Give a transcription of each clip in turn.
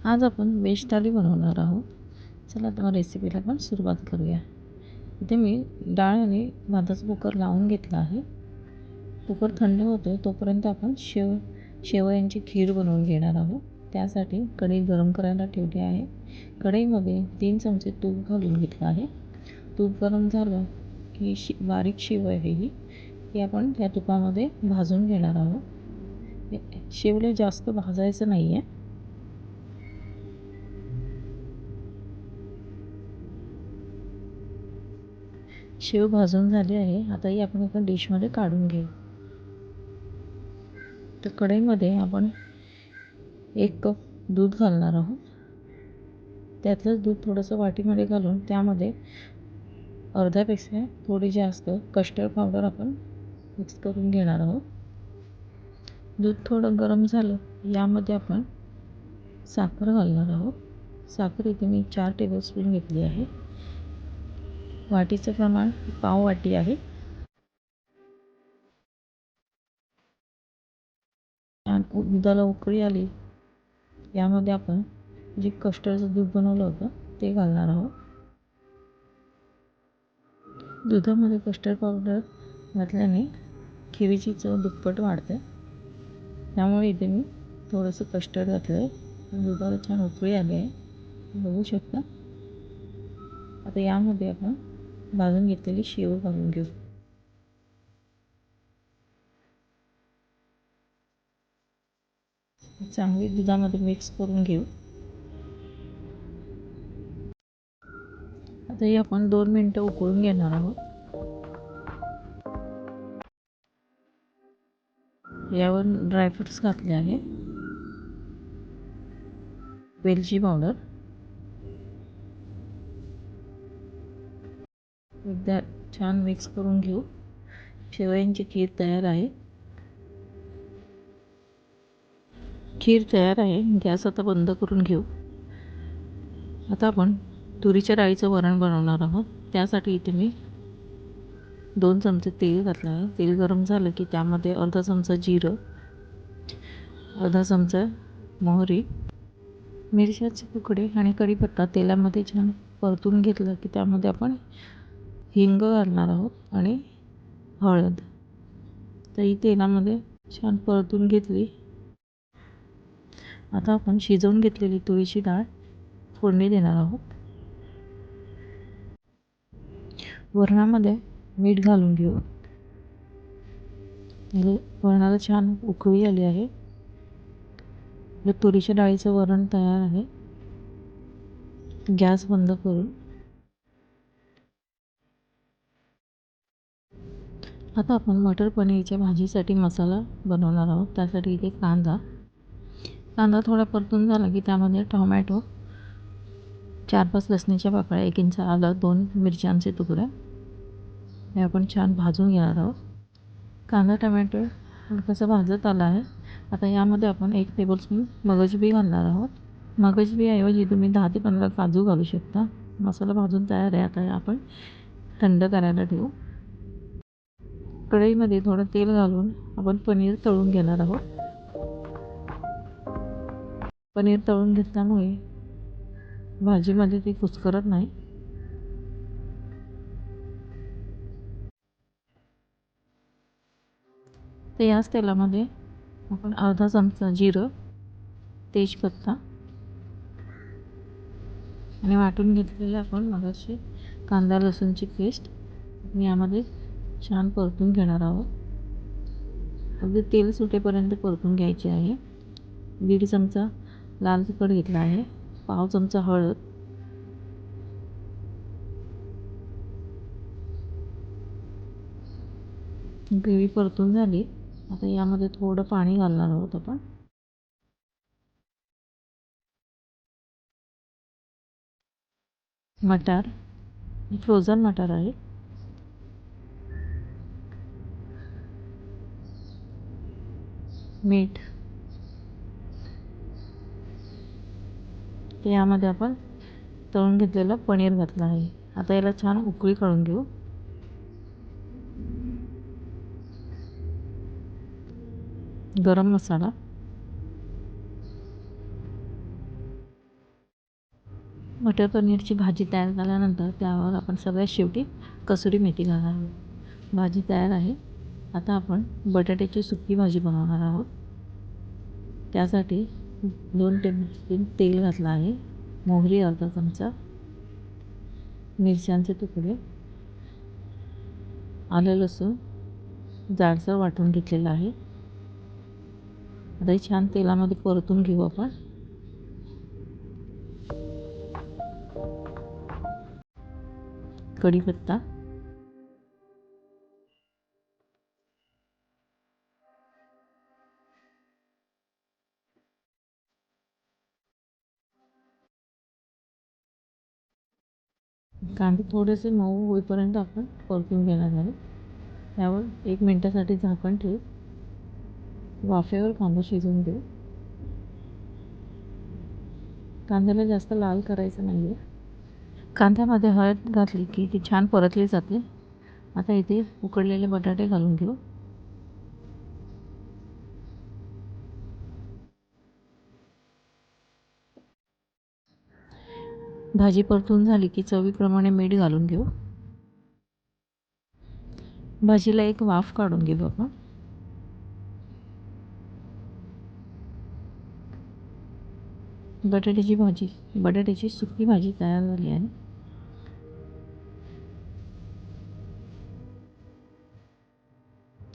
आज आपण व्हेज थाली बनवणार आहोत. चला तर मग रेसिपीला आपण सुरुवात करूया. इथे मी डाळ आणि भाताचा कुकर लावून घेतला आहे. कुकर थंड होतो तोपर्यंत आपण शेवयांची खीर बनवून घेणार आहोत. त्यासाठी कढई गरम करायला ठेवली आहे. कढईमध्ये 3 चमचे तूप घालून घेतलं आहे. तूप गरम झालं की बारीक शेवय आहे ही आपण त्या तुपामध्ये भाजून घेणार आहोत. शेवले जास्त भाजायचं नाही आहे. शेव भाजून झाली आहे. आता ही आपण एका डिशमध्ये काढून घेऊ. तर कढईमध्ये आपण 1 कप दूध घालणार आहोत. त्यातलंच दूध थोडंसं वाटीमध्ये घालून त्यामध्ये अर्ध्यापेक्षा थोडी जास्त कस्टर्ड पावडर आपण मिक्स करून घेणार आहोत. दूध थोडं गरम झालं यामध्ये आपण साखर घालणार आहोत. साखर इथे मी 4 टेबलस्पून घेतली आहे. वाटीचं प्रमाण पाव वाटी आहे. दुधाला उकळी आली यामध्ये आपण जे कस्टर्डचं दूध बनवलं होतं ते घालणार आहोत. दुधामध्ये कस्टर्ड पावडर घातल्याने खिरीची चव दुप्पट वाढते. त्यामुळे इथे मी थोडंसं कस्टर्ड घातलं आहे. दुधाला छान उकळी आली आहे, बघू शकता. आता यामध्ये आपण भाजून घेतलेली शेव घालून घेऊ. चांगली दुधामध्ये मिक्स करून घेऊ. आता ही आपण 2 मिनिटं उकळून घेणार आहोत. यावर ड्रायफ्रुट्स घातले आहे. वेलची पावडर. एकदा छान मिक्स करून घेऊ. शेवयांची खीर तयार आहे. गॅस आता बंद करून घेऊ. आता आपण तुरीच्या डाळीचं वरण बनवणार आहोत. त्यासाठी इथे मी 2 चमचे तेल घातलं आहे. तेल गरम झालं की त्यामध्ये अर्धा चमचा जिरं, अर्धा चमचा मोहरी, मिरच्याचे तुकडे आणि कढीपत्ता तेलामध्ये छान परतून घेतलं की त्यामध्ये आपण हिंग घालणार आहोत आणि हळद. तर ही तेलामध्ये छान परतून घेतली. आता आपण शिजवून घेतलेली तुरीची डाळ फोडणी देणार आहोत. वरणामध्ये मीठ घालून घेऊ. वरणाला छान उकळी आली आहे. तुरीच्या डाळीचं वरण तयार आहे. गॅस बंद करून आता आपण मटर पनीरच्या भाजीसाठी मसाला बनवणार आहोत. त्यासाठी इथे कांदा थोडा परतून झाला की त्यामध्ये टोमॅटो, 4-5 लसणीच्या पाकळ्या, 1 इंच आलं, 2 मिरच्यांचे तुकडे हे आपण छान भाजून घेणार आहोत. कांदा टोमॅटो हलकासा भाजत आला आहे. आता यामध्ये आपण 1 टेबलस्पून मगजबी घालणार आहोत. मगजबीऐवजी तुम्ही 10 ते 15 काजू घालू शकता. मसाला भाजून तयार आहे. आता आपण थंड करायला ठेवू. कढईमध्ये थोडं तेल घालून आपण पनीर तळून घेणार आहोत. पनीर तळून घेतल्यामुळे भाजीमध्ये ती कुस्करत नाही. तर याच तेलामध्ये आपण अर्धा चमचा जिरं, तेजपत्ता आणि वाटून घेतलेले आपण मगाशी कांदा लसूणची पेस्ट यामध्ये छान परतून घेणार आहोत. अगदी तेल सुटेपर्यंत परतून घ्यायचे आहे. 1.5 चमचा लाल तिखट घेतला आहे. पाव चमचा हळद, ग्रेव्ही परतून झाली. आता यामध्ये थोडं पाणी घालणार आहोत आपण. मटार, फ्रोझन मटार आहे. मीठ. तर यामध्ये आपण तळून घेतलेलं पनीर घातलं आहे. आता याला छान उकळी काढून घेऊ. गरम मसाला, मटर पनीरची भाजी तयार झाल्यानंतर त्यावर आपण सगळ्यात शेवटी कसुरी मेथी घालणार आहोत. भाजी तयार आहे. आता आपण बटाट्याची सुकी भाजी बनवणार आहोत. त्यासाठी 2 टेबलस्पून तेल घातलं आहे, मोहरी अर्धा चमचा, मिरच्यांचे तुकडे, आलं लसूण जाडसर वाटून घेतलेलं आहे. आता हे छान तेलामध्ये परतून घेऊ आपण. कढीपत्ता, कांदे थोडेसे मऊ होईपर्यंत आपण परतून घेणार आहे. त्यावर 1 मिनिटासाठी झाकण ठेवू. वाफेवर कांदा शिजवून घेऊ. कांद्याला जास्त लाल करायचं नाही आहे. कांद्यामध्ये हळद घातली की ती छान परतली जाते. आता इथे उकडलेले बटाटे घालून घेऊ. भाजी परतून झाली की चवीप्रमाणे मीठ घालून घेऊ. भाजीला एक वाफ काढून घेऊ आपण. बटाट्याची सुकी भाजी तयार झाली आहे.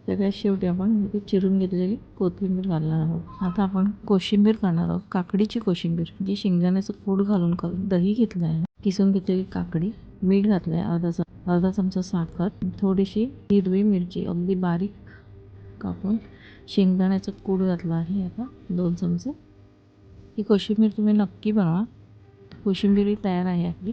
सगळ्यात शेवटी आपण इथे चिरून घेतलेली कोथिंबीर घालणार आहोत. आता आपण कोशिंबीर करणार आहोत. काकडीची कोशिंबीर जी शेंगदाण्याचं कूट घालून दही घेतलं आहे, किसून घेतलेली काकडी, मीठ घातलं आहे, अर्धा चमचा साखर, थोडीशी हिरवी मिरची अगदी बारीक कापून, शेंगदाण्याचं कूट घातलं आहे आता 2 चमचे. ही कोशिंबीर तुम्ही नक्की बनवा. कोशिंबीर तयार आहे आपली.